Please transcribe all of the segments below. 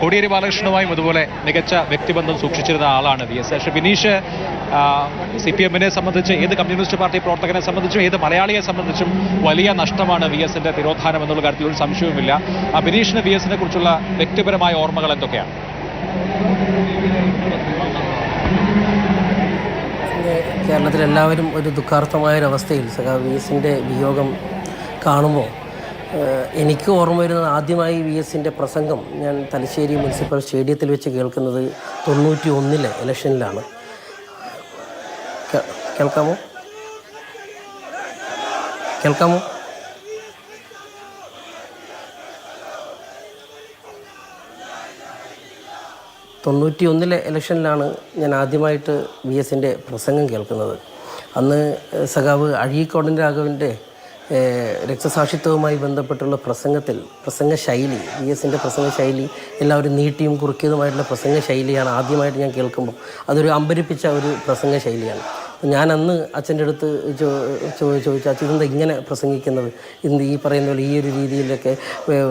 കോടിയേരി ബാലകൃഷ്ണനുമായും അതുപോലെ മികച്ച വ്യക്തിബന്ധം സൂക്ഷിച്ചിരുന്ന ആളാണ് VS. പക്ഷേ ബിനീഷ് CPM-നെ സംബന്ധിച്ച്, ഏത് കമ്മ്യൂണിസ്റ്റ് പാർട്ടി പ്രവർത്തകനെ സംബന്ധിച്ചും ഏത് മലയാളിയെ സംബന്ധിച്ചും വലിയ നഷ്ടമാണ് VS-ന്റെ തിരോധാനം എന്നുള്ള കാര്യത്തിൽ ഒരു സംശയവുമില്ല. ബിനീഷിന് VS-നെ കുറിച്ചുള്ള വ്യക്തിപരമായ ഓർമ്മകൾ എന്തൊക്കെയാണ്? കേരളത്തിലെല്ലാവരും ഒരു ദുഃഖാർത്ഥമായൊരവസ്ഥയിൽ VS-ന്റെ വിയോഗം കാണുമ്പോൾ എനിക്ക് ഓർമ്മ വരുന്നത് ആദ്യമായി VS-ന്റെ പ്രസംഗം ഞാൻ തലശ്ശേരി മുനിസിപ്പൽ സ്റ്റേഡിയത്തിൽ വെച്ച് കേൾക്കുന്നത് 91 ഇലക്ഷനിലാണ്. കേൾക്കാമോ? 91 ഇലക്ഷനിലാണ് ഞാൻ ആദ്യമായിട്ട് VS-ന്റെ പ്രസംഗം കേൾക്കുന്നത്. അന്ന് സഖാവ് അഴീക്കോടിൻ്റെ രാഘവൻ്റെ രക്തസാക്ഷിത്വവുമായി ബന്ധപ്പെട്ടുള്ള പ്രസംഗ ശൈലി, VS-ന്റെ പ്രസംഗ ശൈലി എല്ലാവരും നീട്ടിയും കുറുക്കിയതുമായിട്ടുള്ള പ്രസംഗ ശൈലിയാണ് ആദ്യമായിട്ട് ഞാൻ കേൾക്കുമ്പോൾ അതൊരു അമ്പരിപ്പിച്ച ഒരു പ്രസംഗ ശൈലിയാണ്. ഞാൻ അന്ന് അച്ഛൻ്റെ അടുത്ത് ചോദിച്ചു, അച്ഛൻ ഇതെന്താ ഇങ്ങനെ പ്രസംഗിക്കുന്നത്, ഇന്ന് ഈ പറയുന്ന പോലെ ഈ ഒരു രീതിയിലൊക്കെ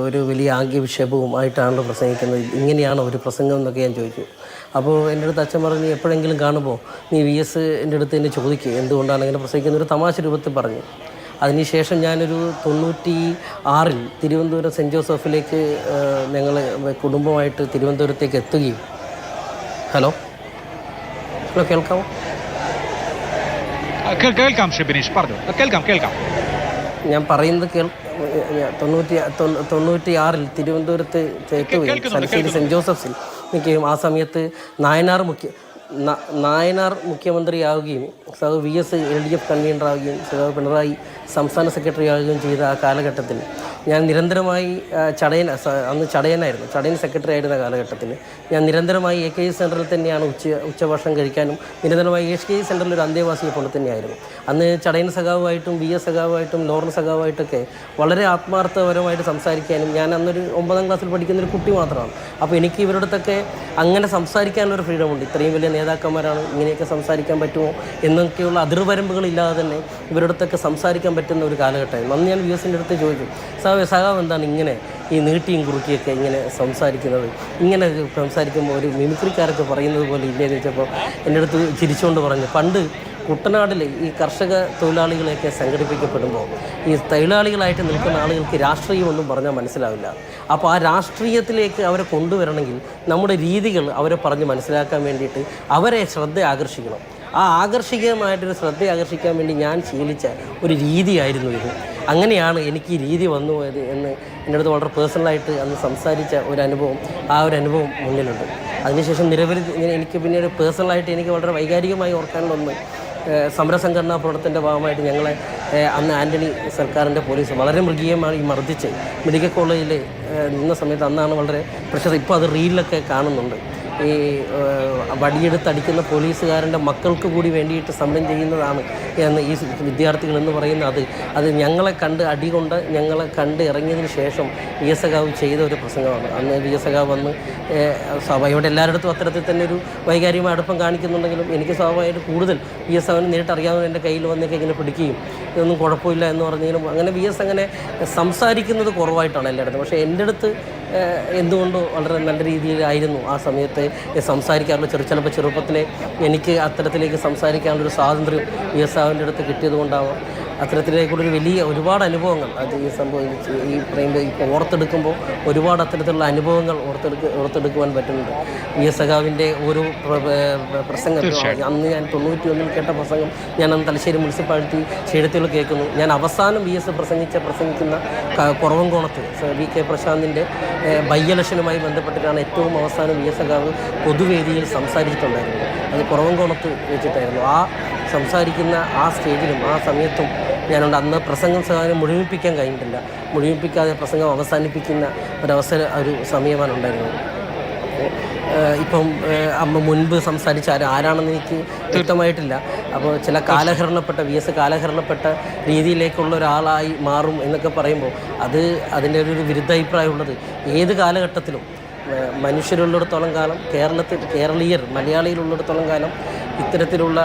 ഒരു വലിയ ആംഗ്യവിക്ഷേപവുമായിട്ടാണല്ലോ പ്രസംഗിക്കുന്നത്, ഇങ്ങനെയാണോ ഒരു പ്രസംഗം എന്നൊക്കെ ഞാൻ ചോദിച്ചു. അപ്പോൾ എൻ്റെ അടുത്ത് അച്ഛൻ പറഞ്ഞു, എപ്പോഴെങ്കിലും കാണുമ്പോൾ നീ VS-ൻ്റെ അടുത്ത് എന്നെ ചോദിക്കുക എന്തുകൊണ്ടാണ് അങ്ങനെ പ്രസംഗിക്കുന്നത്, ഒരു തമാശ രൂപത്തിൽ പറഞ്ഞു. അതിനുശേഷം ഞാനൊരു 96 തിരുവനന്തപുരം സെൻറ്റ് ജോസഫിലേക്ക് ഞങ്ങൾ കുടുംബമായിട്ട് തിരുവനന്തപുരത്തേക്ക് എത്തുകയും ഹലോ കേൾക്കാമോ? കേൾക്കാം ഷിബിനീഷ്, പറഞ്ഞു. കേൾക്കാം. ഞാൻ പറയുന്നത് 96 തിരുവനന്തപുരത്ത് എത്തുകയും തലശ്ശേരി സെൻറ്റ് ജോസഫ്സിൽ നിൽക്കുകയും ആ സമയത്ത് നായനാർ മുഖ്യമന്ത്രിയാവുകയും സഖാവ് VS LDF കൺവീനറാവുകയും സഖാവ് പിണറായി സംസ്ഥാന സെക്രട്ടറി ആവുകയും ചെയ്ത ആ കാലഘട്ടത്തിൽ ഞാൻ നിരന്തരമായി അന്ന് ചടയൻ സെക്രട്ടറി ആയിരുന്ന കാലഘട്ടത്തിൽ ഞാൻ നിരന്തരമായി AKG സെൻറ്ററിൽ തന്നെയാണ് ഉച്ചഭക്ഷണം കഴിക്കാനും നിരന്തരമായി AKG സെൻറ്ററിൽ ഒരു അന്തേവാസിയെ പോലെ തന്നെയായിരുന്നു. അന്ന് ചടയൻ സഖാവുമായിട്ടും VS സഖാവുമായിട്ടും ലോറൻസ് സഖാവുമായിട്ടൊക്കെ വളരെ ആത്മാർത്ഥപരമായിട്ട് സംസാരിക്കാനും, ഞാൻ അന്നൊരു 9ാം ക്ലാസ്സിൽ പഠിക്കുന്നൊരു കുട്ടി മാത്രമാണ്. അപ്പോൾ എനിക്ക് ഇവരോടത്തൊക്കെ അങ്ങനെ സംസാരിക്കാനുള്ളൊരു ഫ്രീഡമുണ്ട്. ഇത്രയും വലിയ നേതാക്കന്മാരാണ്, ഇങ്ങനെയൊക്കെ സംസാരിക്കാൻ പറ്റുമോ എന്നൊക്കെയുള്ള അതിർവരമ്പുകളില്ലാതെ തന്നെ ഇവരോടത്തൊക്കെ സംസാരിക്കാൻ പറ്റുന്ന ഒരു കാലഘട്ടമായിരുന്നു. അന്ന് ഞാൻ VS-ൻ്റെ അടുത്ത് ചോദിച്ചു, സഖാവ് എന്താണ് ഇങ്ങനെ ഈ നീട്ടിയും കുറുക്കിയൊക്കെ ഇങ്ങനെ സംസാരിക്കുന്നത്, ഇങ്ങനെ സംസാരിക്കുമ്പോൾ ഒരു മിമിക്രിക്കാരൊക്കെ പറയുന്നത് പോലെ ഇല്ലേന്ന് വെച്ചപ്പോൾ എൻ്റെ അടുത്ത് ചിരിച്ചുകൊണ്ട് പറഞ്ഞു, പണ്ട് കുട്ടനാട്ടിൽ ഈ കർഷക തൊഴിലാളികളെയൊക്കെ സംഘടിപ്പിക്കപ്പെടുമ്പോൾ ഈ തൊഴിലാളികളായിട്ട് നിൽക്കുന്ന ആളുകൾക്ക് രാഷ്ട്രീയമൊന്നും പറഞ്ഞാൽ മനസ്സിലാവില്ല. അപ്പോൾ ആ രാഷ്ട്രീയത്തിലേക്ക് അവരെ കൊണ്ടുവരണമെങ്കിൽ നമ്മുടെ രീതികൾ അവരെ പറഞ്ഞ് മനസ്സിലാക്കാൻ വേണ്ടിയിട്ട് അവരെ ശ്രദ്ധ ആകർഷിക്കണം. ആ ആകർഷികമായിട്ടൊരു ശ്രദ്ധ ആകർഷിക്കാൻ വേണ്ടി ഞാൻ ശീലിച്ച ഒരു രീതിയായിരുന്നു ഇത്. അങ്ങനെയാണ് എനിക്ക് ഈ രീതി വന്നു പോയത് എന്ന് എൻ്റെ അടുത്ത് വളരെ പേഴ്സണലായിട്ട് അന്ന് സംസാരിച്ച ഒരു അനുഭവം, ആ ഒരു അനുഭവം മുന്നിലുണ്ട്. അതിനുശേഷം നിരവധി എനിക്ക് പിന്നീട് പേഴ്സണലായിട്ട് എനിക്ക് വളരെ വൈകാരികമായി ഓർക്കാനുള്ള ഒന്ന്, സമരസംഘടനാ പ്രവർത്തനത്തിൻ്റെ ഭാഗമായിട്ട് ഞങ്ങളെ അന്ന് ആൻ്റണി സർക്കാരിൻ്റെ പോലീസ് വളരെ മൃഗീയമായി മർദ്ദിച്ച് മെഡിക്കൽ കോളേജിൽ നിന്ന സമയത്ത് അന്നാണ് വളരെ പ്രശ്നം. ഇപ്പോൾ അത് റീലിലൊക്കെ കാണുന്നുണ്ട്. ഈ വടിയെടുത്തടിക്കുന്ന പോലീസുകാരൻ്റെ മക്കൾക്ക് കൂടി വേണ്ടിയിട്ട് സമരം ചെയ്യുന്നതാണ് എന്ന് ഈ വിദ്യാർത്ഥികൾ എന്ന് പറയുന്നത്. അത് ഞങ്ങളെ കണ്ട് അടികൊണ്ട് ഞങ്ങളെ കണ്ട് ഇറങ്ങിയതിന് ശേഷം VS സഖാവ് ചെയ്ത ഒരു പ്രസംഗമാണ്. അന്ന് VS സഖാവ് വന്ന് സ്വാഭാവികമായിട്ട് എല്ലാവരുടെ അത്തരത്തിൽ തന്നെ ഒരു വൈകാരികമായ അടുപ്പം കാണിക്കുന്നുണ്ടെങ്കിലും എനിക്ക് സ്വാഭാവികമായിട്ട് കൂടുതൽ VS അവന് നേരിട്ട് അറിയാവുന്ന എൻ്റെ കയ്യിൽ വന്നൊക്കെ ഇങ്ങനെ പിടിക്കുകയും ഇതൊന്നും കുഴപ്പമില്ല എന്ന് പറഞ്ഞെങ്കിലും അങ്ങനെ VS അങ്ങനെ സംസാരിക്കുന്നത് കുറവായിട്ടാണ് എല്ലായിടത്തും. പക്ഷേ എൻ്റെ അടുത്ത് എന്തുകൊണ്ടോ വളരെ നല്ല രീതിയിലായിരുന്നു ആ സമയത്ത് സംസാരിക്കാറുള്ള. ചിലപ്പോൾ ചെറുപ്പത്തിലെ എനിക്ക് അത്തരത്തിലേക്ക് സംസാരിക്കാനുള്ളൊരു സ്വാതന്ത്ര്യം VS സാറിൻ്റെ അടുത്ത് കിട്ടിയത് കൊണ്ടാവാം. അത്തരത്തിലേക്കുള്ളൊരു വലിയ ഒരുപാട് അനുഭവങ്ങൾ അത് ഈ സംഭവം ഈ പറയുമ്പോൾ ഇപ്പോൾ ഓർത്തെടുക്കുമ്പോൾ ഒരുപാട് അത്തരത്തിലുള്ള അനുഭവങ്ങൾ ഓർത്തെടുക്കുവാൻ പറ്റുന്നുണ്ട്. VS സഖാവിൻ്റെ ഓരോ പ്രസംഗം അന്ന് ഞാൻ 91 കേട്ട പ്രസംഗം ഞാൻ അന്ന് തലശ്ശേരി മുനിസിപ്പാലിറ്റി സ്റ്റേഡിയത്തിൽ കേൾക്കുന്നു. ഞാൻ അവസാനം VS പ്രസംഗിക്കുന്ന കുറവൻകോണത്ത് VK പ്രശാന്തിൻ്റെ ബൈ ഇലക്ഷനുമായി ബന്ധപ്പെട്ടിട്ടാണ് ഏറ്റവും അവസാനം VS സഖാവ് പൊതുവേദിയിൽ സംസാരിച്ചിട്ടുണ്ടായിരുന്നത്. അത് കുറവൻകോണത്ത് വെച്ചിട്ടായിരുന്നു. ആ സംസാരിക്കുന്ന ആ സ്റ്റേജിലും ആ സമയത്തും ഞാനുണ്ട്. അന്ന് പ്രസംഗം സാധനം മുഴുമിപ്പിക്കാൻ കഴിഞ്ഞിട്ടില്ല. മുഴുമിപ്പിക്കാതെ പ്രസംഗം അവസാനിപ്പിക്കുന്ന ഒരു സമയമാണ് ഉണ്ടായിരുന്നത്. ഇപ്പം മുൻപ് സംസാരിച്ച ആരാണെന്ന് എനിക്ക് വ്യക്തമായിട്ടില്ല. അപ്പോൾ ചില കാലഹരണപ്പെട്ട VS കാലഹരണപ്പെട്ട രീതിയിലേക്കുള്ള ഒരാളായി മാറും എന്നൊക്കെ പറയുമ്പോൾ അതിൻ്റെ ഒരു വിരുദ്ധാഭിപ്രായമുള്ളത് ഏത് കാലഘട്ടത്തിലും മനുഷ്യരുള്ളിടത്തോളം കാലം കേരളീയർ മലയാളികളുള്ളിടത്തോളം കാലം ഇത്തരത്തിലുള്ള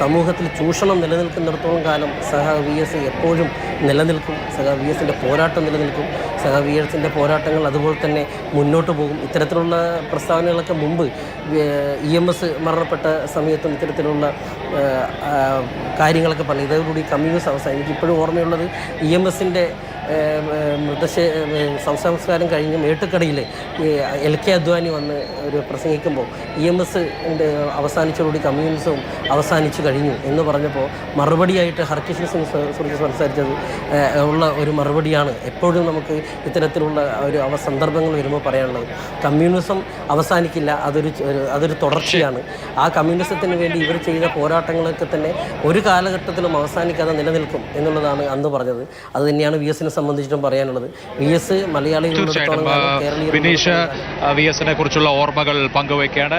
സമൂഹത്തിൽ ചൂഷണം നിലനിൽക്കുന്നിടത്തോളം കാലം VS എപ്പോഴും നിലനിൽക്കും. VSൻ്റെ പോരാട്ടം നിലനിൽക്കും. VSൻ്റെ പോരാട്ടങ്ങൾ അതുപോലെ തന്നെ മുന്നോട്ട് പോകും. ഇത്തരത്തിലുള്ള പ്രസ്താവനകളൊക്കെ മുമ്പ് EMS മരണപ്പെട്ട സമയത്തും ഇത്തരത്തിലുള്ള കാര്യങ്ങളൊക്കെ പറഞ്ഞു. ഇതോടുകൂടി കമ്മ്യൂണിസ്റ്റ് അവസാനം എനിക്കിപ്പോഴും ഓർമ്മയുള്ളത് EMSൻ്റെ സംസ്കാരം കഴിഞ്ഞ് മേട്ടുക്കടയിൽ LK അദ്വാനി വന്ന് ഒരു പ്രസംഗിക്കുമ്പോൾ EMSൻ്റെ അവസാനിച്ചതോടുകൂടി കമ്മ്യൂണിസവും അവസാനിച്ചു കഴിഞ്ഞു എന്ന് പറഞ്ഞപ്പോൾ മറുപടിയായിട്ട് ഹർകിഷൻ സിംഗ് കുറിച്ച് സംസാരിച്ചത് ഉള്ള ഒരു മറുപടിയാണ് എപ്പോഴും നമുക്ക് ഇത്തരത്തിലുള്ള ഒരു സന്ദർഭങ്ങൾ വരുമ്പോൾ പറയാനുള്ളത്. കമ്മ്യൂണിസം അവസാനിക്കില്ല, അതൊരു തുടർച്ചയാണ്. ആ കമ്മ്യൂണിസത്തിന് വേണ്ടി ഇവർ ചെയ്ത പോരാട്ടങ്ങളൊക്കെ തന്നെ ഒരു കാലഘട്ടത്തിലും അവസാനിക്കാതെ നിലനിൽക്കും എന്നുള്ളതാണ് അന്ന് പറഞ്ഞത്. അത് തന്നെയാണ് VSനെ സംബന്ധിച്ചിട്ടും പറയാനുള്ളത്. VS മലയാളികളുടെ ബിനീഷ് VSനെ കുറിച്ചുള്ള ഓർമ്മകൾ പങ്കുവയ്ക്കുകയാണ്.